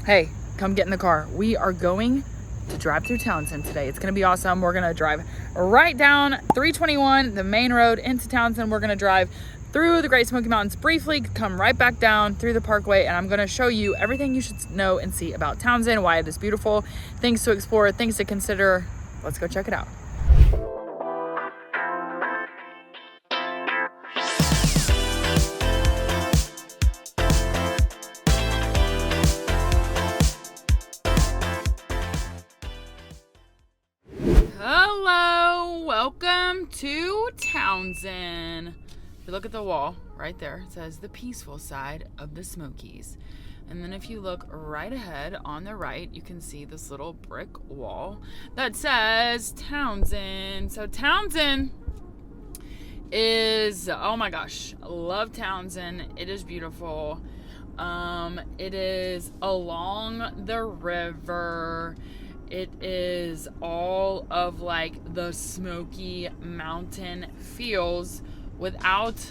Hey, come get in the car. We are going to drive through Townsend today. It's gonna be awesome. We're gonna drive right down 321, the main road into Townsend. We're gonna drive through the Great Smoky Mountains briefly, come right back down through the parkway, and I'm gonna show you everything you should know and see about Townsend, why it is beautiful, things to explore, things to consider. Let's go check it out. Hello, welcome to Townsend. If you look at the wall right there, it says the peaceful side of the Smokies. And then if you look right ahead on the right, you can see this little brick wall that says Townsend. So Townsend is, oh my gosh, I love Townsend. It is beautiful. It is along the river. It is all of like the Smoky Mountain feels without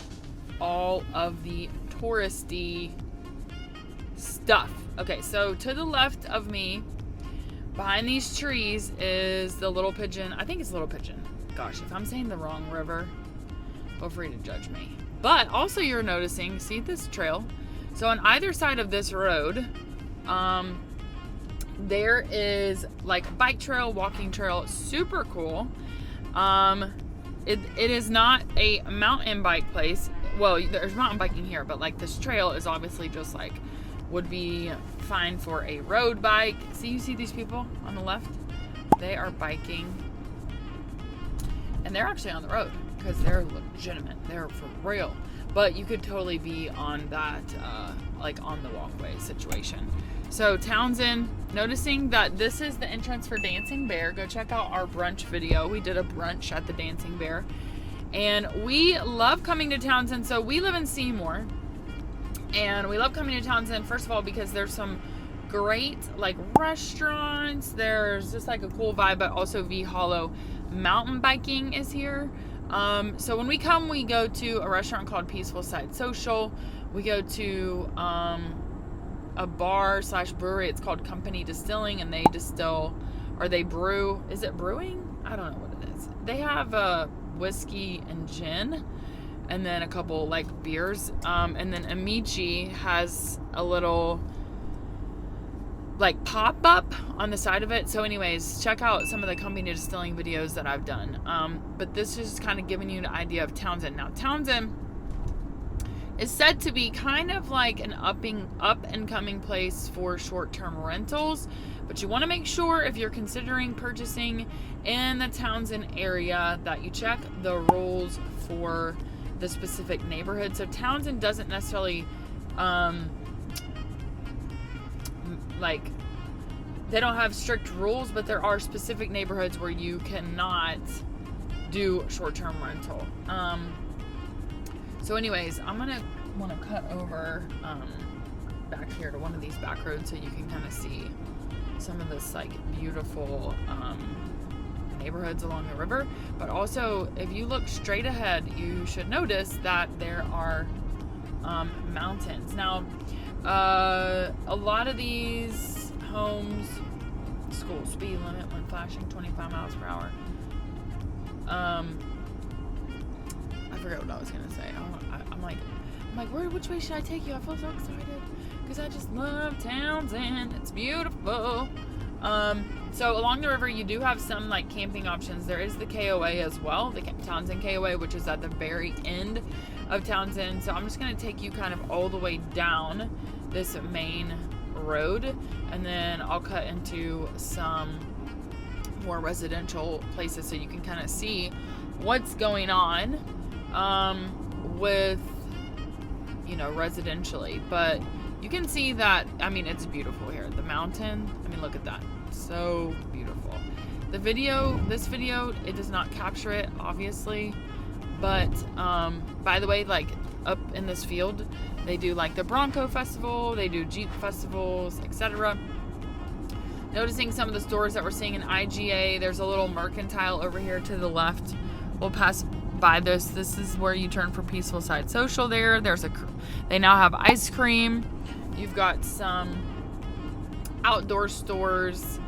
all of the touristy stuff. Okay, so to the left of me, behind these trees, is the Little Pigeon. I think it's Little Pigeon. Gosh, if I'm saying the wrong river, feel free to judge me. But also you're noticing, see this trail? So on either side of this road, there is like a bike trail, walking trail, super cool. It is not a mountain bike place. Well, there's mountain biking here, but like this trail is obviously just like, would be fine for a road bike. See, you see these people on the left? They are biking. And they're actually on the road because they're legitimate. They're for real. But you could totally be on that, like on the walkway situation. So Townsend, noticing that this is the entrance for Dancing Bear. Go check out our brunch video. We did a brunch at the Dancing Bear. And we love coming to Townsend. So we live in Seymour. And we love coming to Townsend, first of all, because there's some great like restaurants. There's just like a cool vibe, but also V Hollow mountain biking is here. So when we come, we go to a restaurant called Peaceful Side Social. We go to a bar / brewery. It's called Company Distilling, and they distill, or they brew. Is it brewing? I don't know what it is. They have whiskey and gin, and then a couple like beers. And then Amici has a little like pop-up on the side of it. So anyways, check out some of the Company Distilling videos that I've done. But this is kind of giving you an idea of Townsend. Now Townsend is said to be kind of like an up and coming place for short-term rentals, but you want to make sure if you're considering purchasing in the Townsend area that you check the rules for the specific neighborhood. So Townsend doesn't necessarily like, they don't have strict rules, but there are specific neighborhoods where you cannot do short-term rental. So anyways, I'm gonna want to cut over back here to one of these back roads so you can kind of see some of this like beautiful neighborhoods along the river. But also, if you look straight ahead, you should notice that there are mountains. Now, a lot of these homes, school speed limit when flashing 25 miles per hour. I forgot what I was gonna say. I'm like, which way should I take you? I feel so excited because I just love Townsend. It's beautiful. So along the river, you do have some like camping options. There is the KOA as well, the Townsend KOA, which is at the very end of Townsend. So I'm just gonna take you kind of all the way down this main road, and then I'll cut into some more residential places so you can kind of see what's going on with, you know, residentially. But you can see that, I mean, it's beautiful here. The mountain, I mean, look at that. So beautiful. This video, it does not capture it, obviously. But, by the way, like, up in this field, they do, like, the Bronco Festival. They do Jeep festivals, etc. Noticing some of the stores that we're seeing in IGA. There's a little Mercantile over here to the left. We'll pass by this. This is where you turn for Peaceful Side Social there. They now have ice cream. You've got some outdoor stores,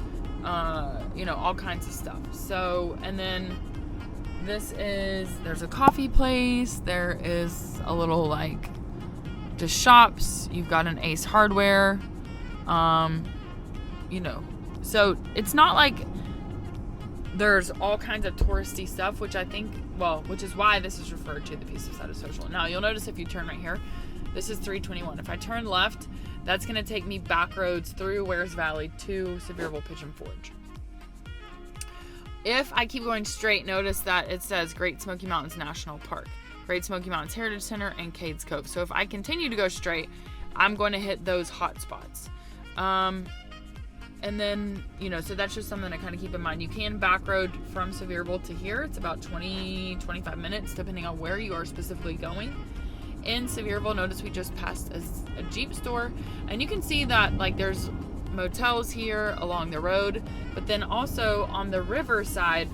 you know, all kinds of stuff. So, and then there's a coffee place. There is a little like just shops. You've got an Ace Hardware, you know, so it's not like there's all kinds of touristy stuff, which I think, well, which is why this is referred to the peaceful side of social. Now you'll notice if you turn right here, this is 321. If I turn left, that's going to take me back roads through Wares Valley to Sevierville Pigeon Forge. If I keep going straight, notice that it says Great Smoky Mountains National Park, Great Smoky Mountains Heritage Center, and Cades Cove. So if I continue to go straight, I'm going to hit those hot spots. And then, you know, so that's just something to kind of keep in mind. You can back road from Sevierville to here. It's about 20-25 minutes, depending on where you are specifically going. In Sevierville, notice we just passed a Jeep store, and you can see that like there's motels here along the road, but then also on the Riverside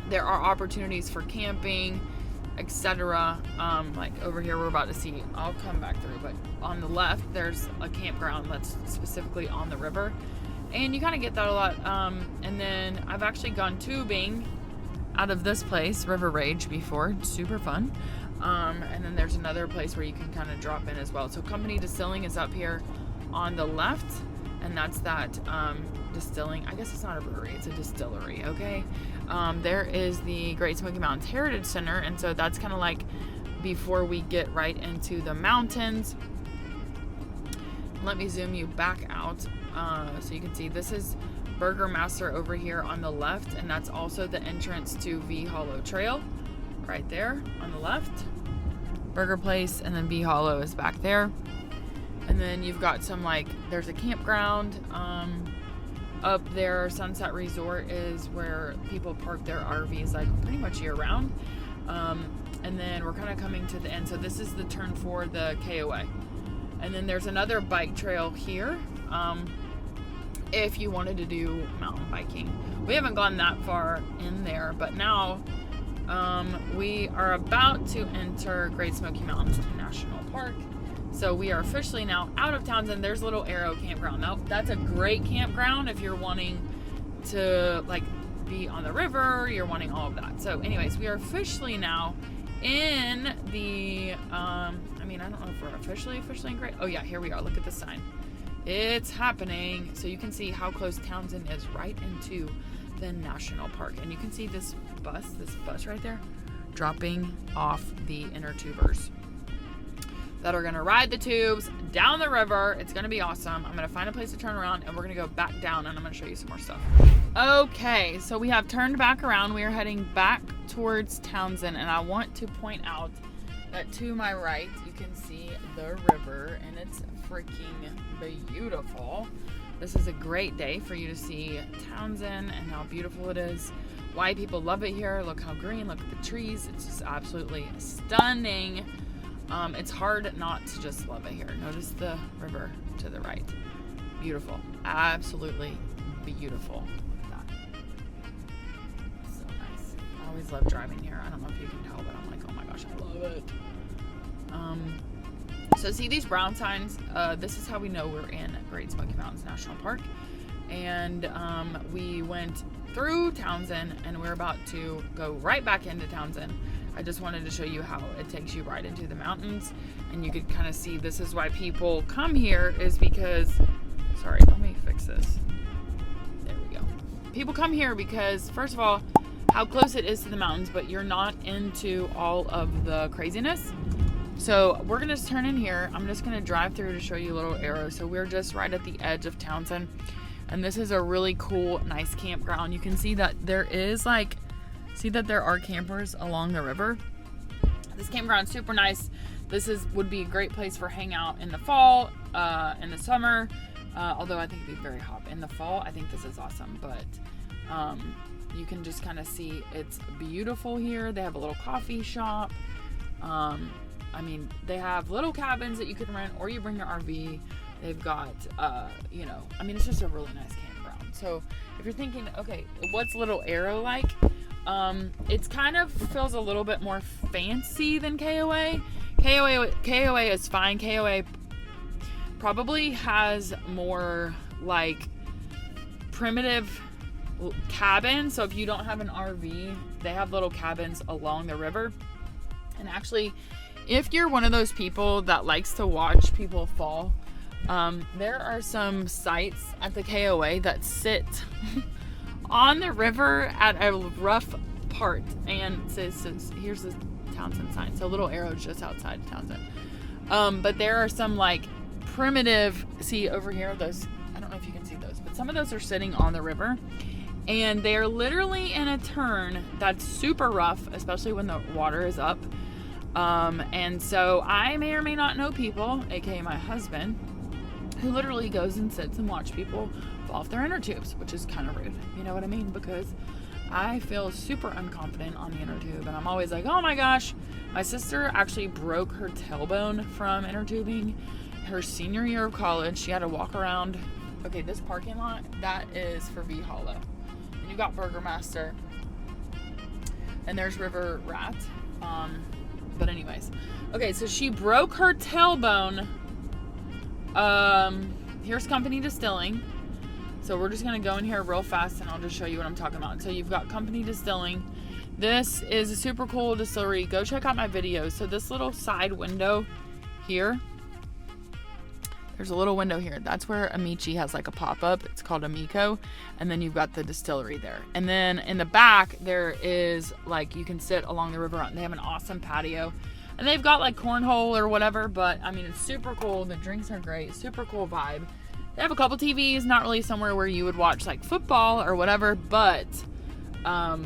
there are opportunities for camping, etc. Like over here we're about to see, I'll come back through, but on the left there's a campground that's specifically on the river, and you kind of get that a lot. And then I've actually gone tubing out of this place, River Rage, before. It's super fun. And then there's another place where you can kind of drop in as well. So Company Distilling is up here on the left, and that's that distilling. I guess it's not a brewery, it's a distillery, okay? There is the Great Smoky Mountains Heritage Center, and so that's kind of like before we get right into the mountains. Let me zoom you back out so you can see this is Burger Master over here on the left, and that's also the entrance to V Hollow Trail right there on the left. Burger Place, and then V Hollow is back there. And then you've got some like, there's a campground up there. Sunset Resort is where people park their RVs like pretty much year round. And then we're kind of coming to the end. So this is the turn for the KOA. And then there's another bike trail here if you wanted to do mountain biking. We haven't gone that far in there, but now we are about to enter Great Smoky Mountains National Park. So we are officially now out of Townsend. There's a little Arrow campground. Now that's a great campground if you're wanting to like be on the river, you're wanting all of that. So anyways, we are officially now in the, I mean, I don't know if we're officially in Great, oh yeah, here we are, look at the sign. It's happening. So you can see how close Townsend is right into the national park. And you can see this bus right there, dropping off the inner tubers that are gonna ride the tubes down the river. It's gonna be awesome. I'm gonna find a place to turn around, and we're gonna go back down, and I'm gonna show you some more stuff. Okay, so we have turned back around. We are heading back towards Townsend, and I want to point out that to my right, you can see the river, and it's freaking beautiful. This is a great day for you to see Townsend and how beautiful it is. Why people love it here. Look how green, look at the trees. It's just absolutely stunning. It's hard not to just love it here. Notice the river to the right. Beautiful. Absolutely beautiful. Look at that. So nice. I always love driving here. I don't know if you can tell, but I'm like, oh my gosh, I love it. So see these brown signs? This is how we know we're in Great Smoky Mountains National Park. And we went through Townsend, and we're about to go right back into Townsend. I just wanted to show you how it takes you right into the mountains, and you could kind of see this is why people come here, is because, sorry, let me fix this. There we go. People come here because, first of all, how close it is to the mountains, but you're not into all of the craziness. So we're gonna turn in here. I'm just gonna drive through to show you a little arrow. So we're just right at the edge of Townsend, and this is a really cool, nice campground. You can see that there is like, see that there are campers along the river. This campground's super nice. This would be a great place for hangout in the fall, in the summer. Although I think it'd be very hot in the fall. I think this is awesome, but you can just kind of see it's beautiful here. They have a little coffee shop. I mean, they have little cabins that you can rent, or you bring your RV. They've got, you know, I mean, it's just a really nice campground. So if you're thinking, okay, what's Little Arrow like? It's kind of feels a little bit more fancy than KOA. KOA is fine. KOA probably has more like primitive cabins. So if you don't have an RV, they have little cabins along the river. And actually, if you're one of those people that likes to watch people fall, there are some sites at the KOA that sit on the river at a rough part. And it says, here's the Townsend sign. So a little arrow just outside Townsend. But there are some like primitive, see over here, those, I don't know if you can see those, but some of those are sitting on the river. And they're literally in a turn that's super rough, especially when the water is up. And so I may or may not know people, aka my husband, who literally goes and sits and watch people fall off their inner tubes, which is kind of rude. You know what I mean? Because I feel super unconfident on the inner tube, and I'm always like, oh my gosh. My sister actually broke her tailbone from inner tubing her senior year of college. She had to walk around. Okay, this parking lot, that is for V Hollow. And you got Burgermaster. And there's River Rat. But anyways. Okay, so she broke her tailbone. Here's Company Distilling. So we're just going to go in here real fast and I'll just show you what I'm talking about. So you've got Company Distilling. This is a super cool distillery. Go check out my videos. So this little side window here, there's a little window here. That's where Amici has like a pop-up. It's called Amico. And then you've got the distillery there. And then in the back, there is like, you can sit along the river. They have an awesome patio. And they've got like cornhole or whatever. But I mean, it's super cool. The drinks are great. Super cool vibe. They have a couple TVs. Not really somewhere where you would watch like football or whatever. But, I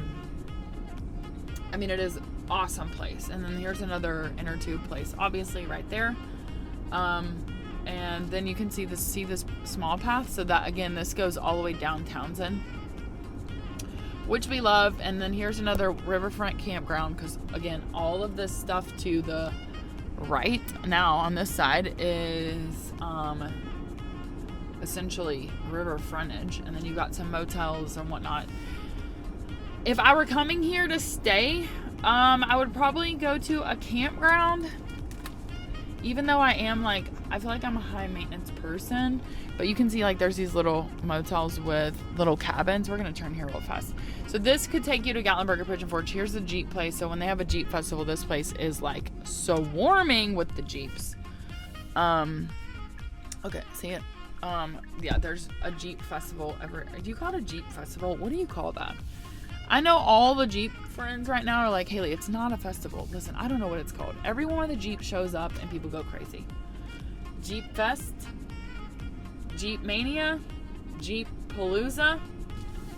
mean, it is an awesome place. And then here's another inner tube place, obviously right there. And then you can see this small path. So that, again, this goes all the way down Townsend, which we love. And then here's another riverfront campground, because again, all of this stuff to the right now on this side is essentially river frontage. And then you've got some motels and whatnot. If I were coming here to stay, I would probably go to a campground. Even though I am like, I feel like I'm a high maintenance person, but you can see like there's these little motels with little cabins. We're going to turn here real fast. So this could take you to Gatlinburg or Pigeon Forge. Here's the Jeep place. So when they have a Jeep festival, this place is like so warming with the Jeeps. Okay, see it? Yeah, there's a Jeep festival do you call it a Jeep festival? What do you call that? I know all the Jeep friends right now are like, Haley, it's not a festival. Listen, I don't know what it's called. Everyone with a Jeep shows up and people go crazy. Jeep Fest, Jeep Mania, Jeep Palooza.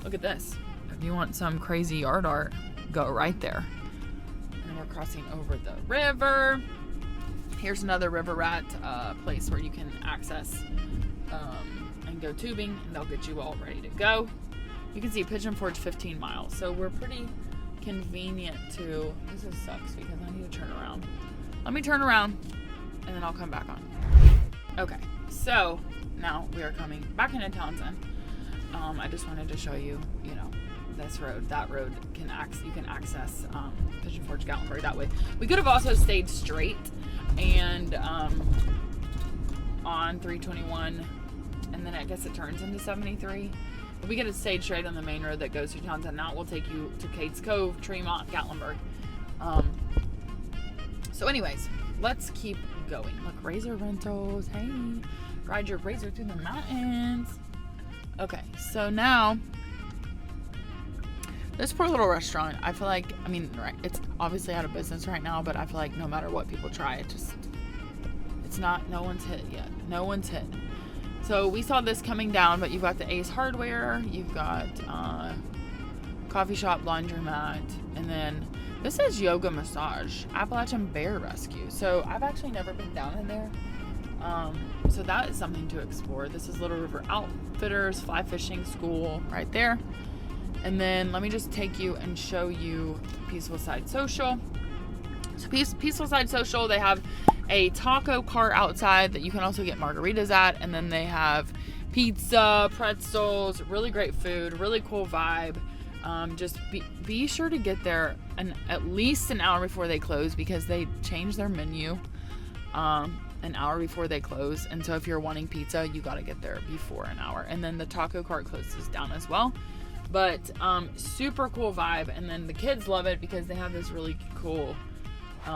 Look at this. If you want some crazy yard art, go right there. And we're crossing over the river. Here's another River Rat place where you can access and go tubing, and they'll get you all ready to go. You can see Pigeon Forge 15 miles. So we're pretty convenient to, this sucks because I need to turn around. Let me turn around and then I'll come back on. Okay, so now we are coming back into Townsend. I just wanted to show you, you know, this road, that road you can access Pigeon Forge, Gatlinburg that way. We could have also stayed straight and on 321, and then I guess it turns into 73. We get a stayed straight on the main road that goes through Townsend. Now we'll take you to Kate's Cove, Tremont, Gatlinburg. So anyways, let's keep going. Look, Razor Rentals. Hey, ride your Razor through the mountains. Okay, so now this poor little restaurant, I feel like, I mean, right, it's obviously out of business right now, but I feel like no matter what people try, it's not, no one's hit yet. No one's hit. So we saw this coming down, but you've got the Ace Hardware, you've got coffee shop, laundromat, and then this is yoga massage, Appalachian Bear Rescue. So I've actually never been down in there. So that is something to explore. This is Little River Outfitters, fly fishing school right there. And then let me just take you and show you Peaceful Side Social. So Peaceful Side Social, they have a taco cart outside that you can also get margaritas at, and then they have pizza, pretzels, really great food, really cool vibe. Just be sure to get there at least an hour before they close, because they change their menu, and an hour before they close. And so if you're wanting pizza, you got to get there before an hour. And then the taco cart closes down as well. But super cool vibe. And then the kids love it because they have this really cool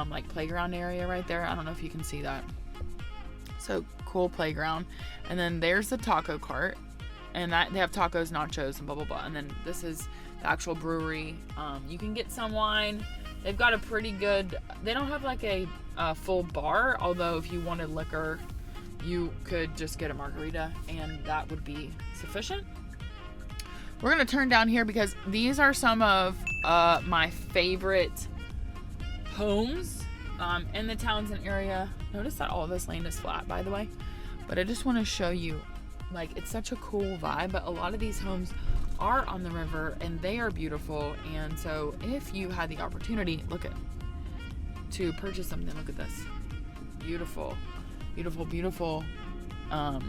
like playground area right there. I don't know if you can see that. So cool playground. And then there's the taco cart. And that they have tacos, nachos, and blah, blah, blah. And then this is the actual brewery. You can get some wine. They've got a pretty good... They don't have like a full bar. Although if you wanted liquor, you could just get a margarita. And that would be sufficient. We're going to turn down here because these are some of my favorite homes in the Townsend area. Notice that all of this land is flat, by the way. But I just want to show you, like, it's such a cool vibe. But a lot of these homes are on the river and they are beautiful. And so if you had the opportunity, to purchase something, look at this. Beautiful, beautiful, beautiful. And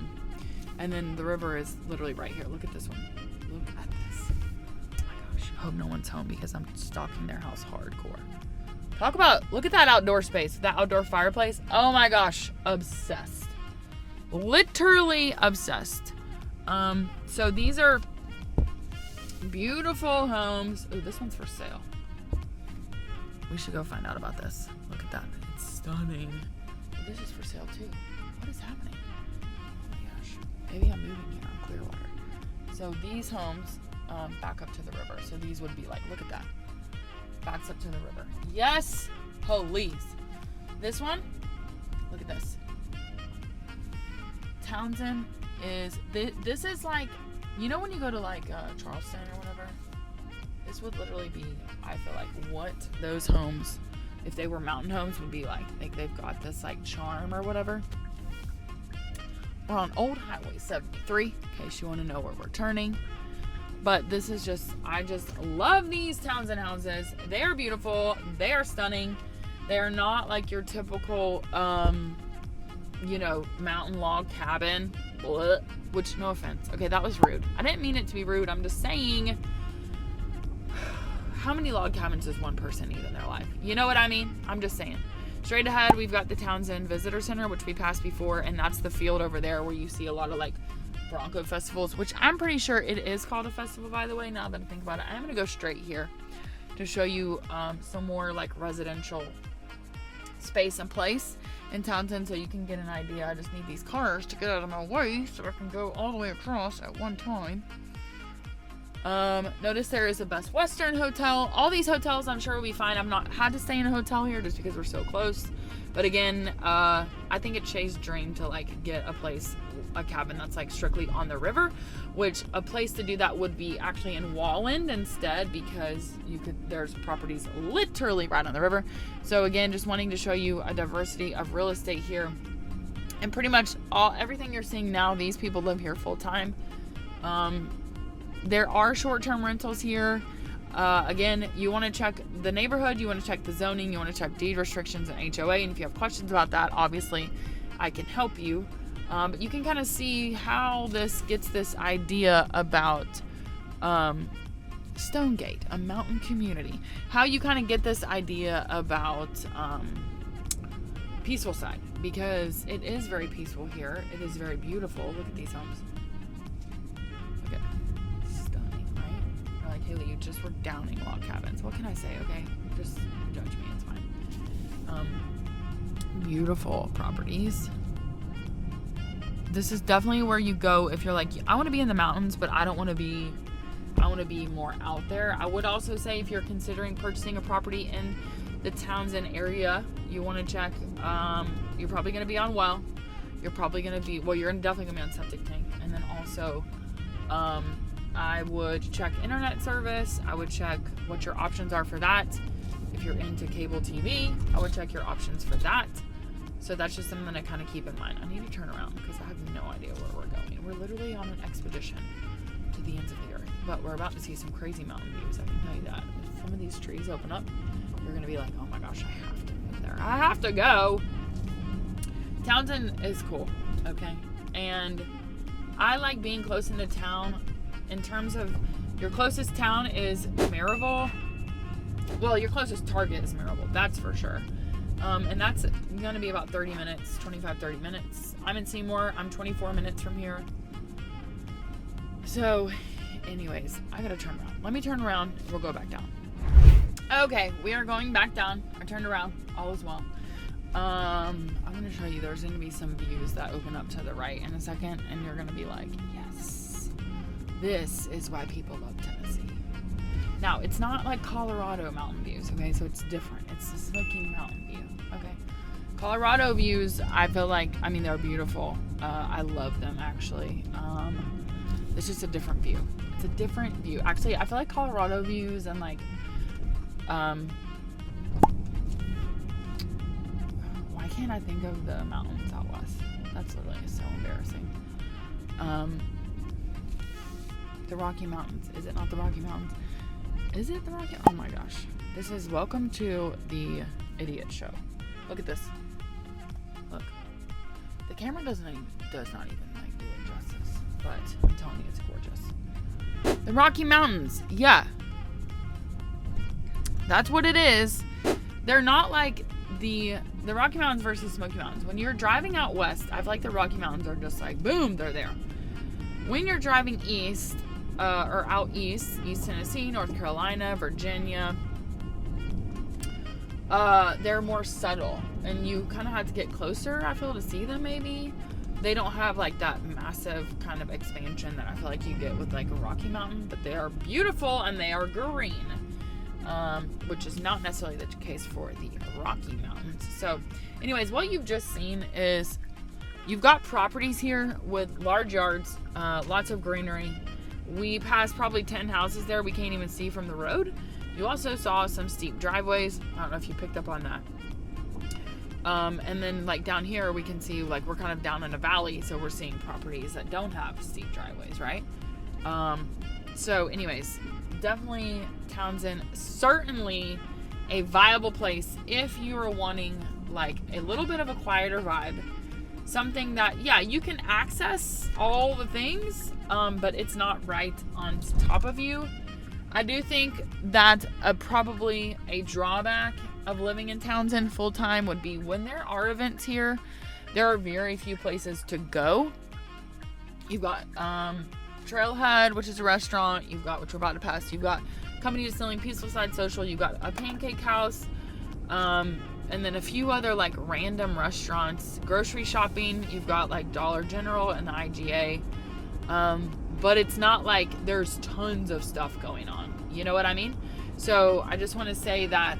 then the river is literally right here. Look at this one. Look at this. Oh my gosh. I hope no one's home because I'm stalking their house hardcore. Look at that outdoor space, that outdoor fireplace. Oh my gosh. Obsessed. Literally obsessed. So these are beautiful homes. Oh, this one's for sale. We should go find out about this. Look at that. It's stunning. Oh, this is for sale too. What is happening? Oh my gosh. Maybe I'm moving here on Clearwater. So these homes back up to the river. So these would be like, look at that. Backs up to the river. Yes, police. This one, look at this. Townsend is, this is like, you know when you go to like Charleston or whatever? This would literally be, I feel like, what those homes, if they were mountain homes, would be like. Like they've got this like charm or whatever. We're on Old Highway 73, in case you want to know where we're turning. But this is just, I just love these Townsend houses. They are beautiful. They are stunning. They are not like your typical, mountain log cabin. Blech, which, no offense. Okay, that was rude. I didn't mean it to be rude. I'm just saying, how many log cabins does one person need in their life? You know what I mean? I'm just saying. Straight ahead, we've got the Townsend Visitor Center, which we passed before, and that's the field over there where you see a lot of like Bronco festivals, which I'm pretty sure it is called a festival, by the way, now that I think about it. I'm gonna go straight here to show you some more like residential space and place in Townsend so you can get an idea. I just need these cars to get out of my way so I can go all the way across at one time. Notice there is a Best Western hotel. All these hotels I'm sure will be fine. I've not had to stay in a hotel here just because we're so close. But again, I think it's Shay's dream to like get a cabin that's like strictly on the river, which a place to do that would be actually in Walland instead, because there's properties literally right on the river. So again, just wanting to show you a diversity of real estate here. And pretty much everything you're seeing now, these people live here full time. There are short-term rentals here. Again, you want to check the neighborhood, you want to check the zoning, you want to check deed restrictions and HOA. And if you have questions about that, obviously I can help you. But you can kind of see how this gets this idea about Stonegate, a mountain community. How you kind of get this idea about Peaceful Side, because it is very peaceful here. It is very beautiful. Look at these homes. Look at stunning, right? You're like, Haley, you just were downing log cabins. What can I say? Okay, just judge me. It's fine. Beautiful properties. This is definitely where you go if you're like, I want to be in the mountains, but I want to be more out there. I would also say if you're considering purchasing a property in the Townsend area, you want to check, you're probably going to be on well. You're probably going to be, you're definitely going to be on septic tank. And then also, I would check internet service. I would check what your options are for that. If you're into cable TV, I would check your options for that. So that's just something to kind of keep in mind. I need to turn around because I have no idea where we're going. We're literally on an expedition to the ends of the earth. But we're about to see some crazy mountain views, I can tell you that. If some of these trees open up, you're going to be like, oh my gosh, I have to move there. I have to go. Townsend is cool, okay? And I like being close into town. In terms of your closest town is Maryville. Well, your closest target is Maryville, that's for sure. And that's going to be about 30 minutes, 30 minutes. I'm in Seymour. I'm 24 minutes from here. So, anyways, I gotta turn around. Let me turn around. We'll go back down. Okay, we are going back down. I turned around. All is well. I'm gonna show you. There's gonna be some views that open up to the right in a second, and you're gonna be like, yes, this is why people love Tennessee. Now, it's not like Colorado mountain views, okay? So it's different. It's the Smoky mountain view, okay? Colorado views, I feel like, I mean, they're beautiful. I love them, actually. It's just a different view. It's a different view. Actually, I feel like Colorado views and like, why can't I think of the mountains out west? That's literally so embarrassing. The Rocky Mountains. Is it not the Rocky Mountains? Is it the Rocky? Oh my gosh. This is welcome to the idiot show. Look at this. Look. The camera does not even like do it justice, but I'm telling you, it's gorgeous. The Rocky Mountains. Yeah. That's what it is. They're not like the Rocky Mountains versus Smoky Mountains. When you're driving out west, I feel like the Rocky Mountains are just like, boom, they're there. When you're driving east, or out east, East Tennessee, North Carolina, Virginia, they're more subtle. And you kind of have to get closer, I feel, to see them maybe. They don't have like that massive kind of expansion that I feel like you get with like a Rocky Mountain. But they are beautiful and they are green. Which is not necessarily the case for the Rocky Mountains. So anyways, what you've just seen is you've got properties here with large yards, lots of greenery. We passed probably 10 houses there we can't even see from the road. You also saw some steep driveways. I don't know if you picked up on that. And then like down here we can see like we're kind of down in a valley, so we're seeing properties that don't have steep driveways, right? So anyways, definitely Townsend, certainly a viable place if you are wanting like a little bit of a quieter vibe. Something that, yeah, you can access all the things, but it's not right on top of you. I do think that probably a drawback of living in Townsend full time would be when there are events here, there are very few places to go. You've got Trailhead, which is a restaurant. You've got, which we're about to pass, you've got Company Distilling, Peaceful Side Social. You've got a pancake house. And then a few other like random restaurants. Grocery shopping, you've got like Dollar General and the IGA. But it's not like there's tons of stuff going on. You know what I mean? So I just want to say that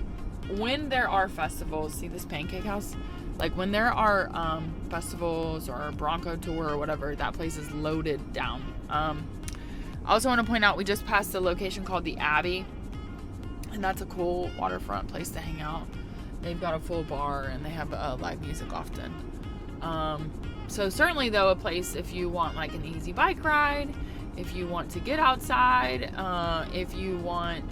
when there are festivals, see this pancake house? Like when there are festivals or Bronco Tour or whatever, that place is loaded down. I also want to point out we just passed a location called the Abbey. And that's a cool waterfront place to hang out. They've got a full bar and they have live music often. So certainly though, a place if you want like an easy bike ride, if you want to get outside, if you want,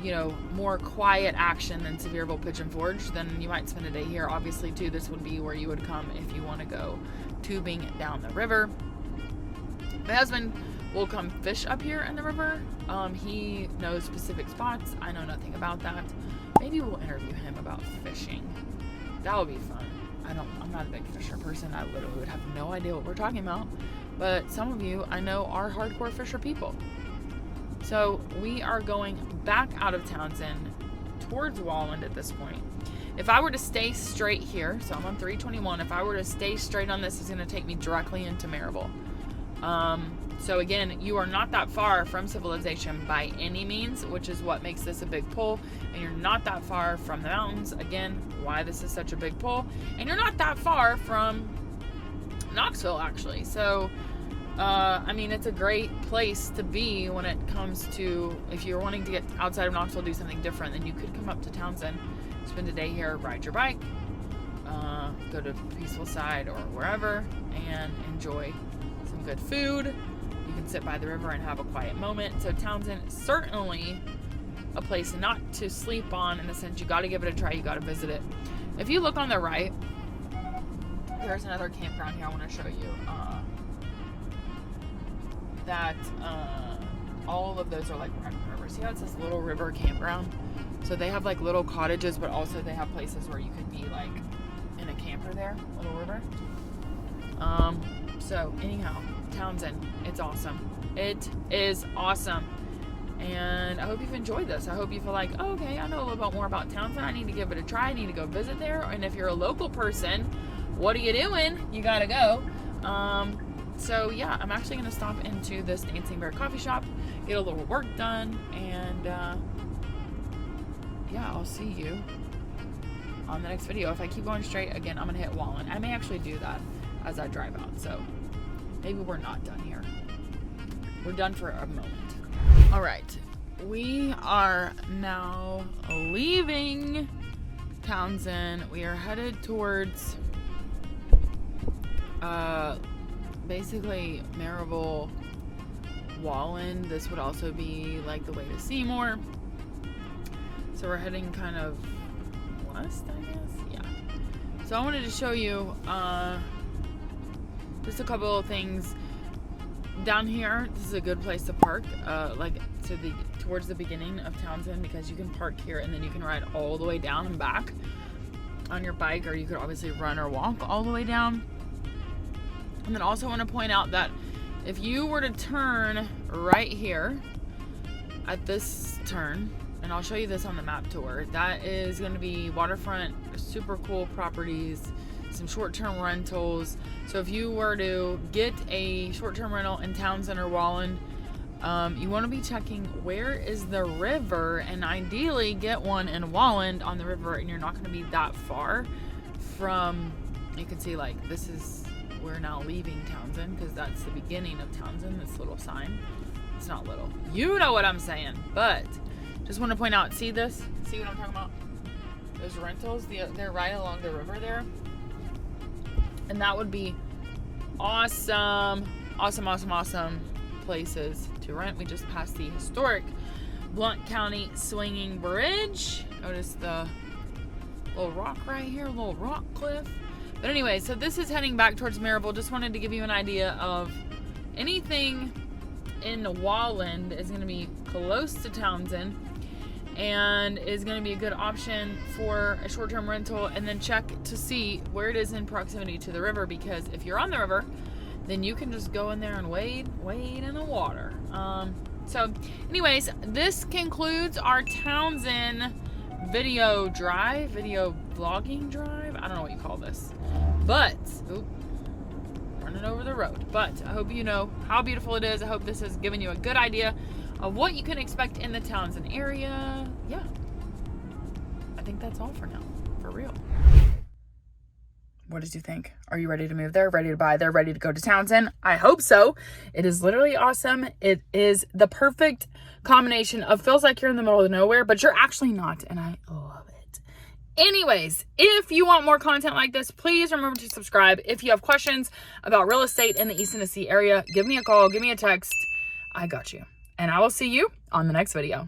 you know, more quiet action than Sevierville Pigeon Forge, then you might spend a day here. Obviously too, this would be where you would come if you want to go tubing down the river. My husband will come fish up here in the river. He knows specific spots. I know nothing about that. Maybe we'll interview him about fishing. That would be fun. I'm not a big fisher person. I literally would have no idea what we're talking about. But some of you I know are hardcore fisher people. So we are going back out of Townsend towards Walland at this point. If I were to stay straight here, so I'm on 321, if I were to stay straight on this, it's going to take me directly into Maryville. So again, you are not that far from civilization by any means, which is what makes this a big pull. And you're not that far from the mountains. Again, why this is such a big pull. And you're not that far from Knoxville, actually. So, I mean, it's a great place to be when it comes to, if you're wanting to get outside of Knoxville, do something different, then you could come up to Townsend, spend a day here, ride your bike, go to Peaceful Side or wherever, and enjoy some good food. You can sit by the river and have a quiet moment. So Townsend, certainly a place not to sleep on, in the sense you got to give it a try, you got to visit it. If you look on the right, there's another campground here I want to show you. All of those are like right on the river. See how it says Little River Campground? So they have like little cottages, but also they have places where you could be like in a camper there, little river. So anyhow, Townsend, it's awesome. It is awesome. And I hope you've enjoyed this. I hope you feel like, oh, okay, I know a little bit more about Townsend. I need to give it a try. I need to go visit there. And if you're a local person, what are you doing? You gotta go. So yeah, I'm actually gonna stop into this Dancing Bear coffee shop, get a little work done, and yeah, I'll see you on the next video. If I keep going straight, again, I'm gonna hit Wallen. I may actually do that as I drive out, so maybe we're not done here. We're done for a moment. All right, we are now leaving Townsend. We are headed towards basically Maryville, Wallen. This would also be like the way to Seymour. So we're heading kind of west, I guess. Yeah. So I wanted to show you just a couple of things down here. This is a good place to park, like towards the beginning of Townsend, because you can park here and then you can ride all the way down and back on your bike, or you could obviously run or walk all the way down. And then also want to point out that if you were to turn right here at this turn, and I'll show you this on the map tour, that is going to be waterfront, super cool properties, some short-term rentals. So if you were to get a short-term rental in Townsend or Wallen, you want to be checking where is the river, and ideally get one in Wallen on the river, and you're not going to be that far from, you can see like this is, we're now leaving Townsend because that's the beginning of Townsend, this little sign. It's not little, you know what I'm saying, but just want to point out, see this? See what I'm talking about? Those rentals, they're right along the river there. And that would be awesome, awesome, awesome, awesome places to rent. We just passed the historic Blount County Swinging Bridge. Notice the little rock right here, little rock cliff. But anyway, so this is heading back towards Maryville. Just wanted to give you an idea of anything in Wallen is going to be close to Townsend and is going to be a good option for a short-term rental, and then check to see where it is in proximity to the river, because if you're on the river, then you can just go in there and wade in the water. So anyways, this concludes our Townsend video vlogging drive. I don't know what you call this, but running over the road. But I hope you know how beautiful it is. I hope this has given you a good idea of what you can expect in the Townsend area. Yeah, I think that's all for now, for real. What did you think? Are you ready to move there? Ready to buy there? Ready to go to Townsend? I hope so. It is literally awesome. It is the perfect combination of feels like you're in the middle of nowhere, but you're actually not, and I love it. Anyways, if you want more content like this, please remember to subscribe. If you have questions about real estate in the East Tennessee area, give me a call, give me a text. I got you. And I will see you on the next video.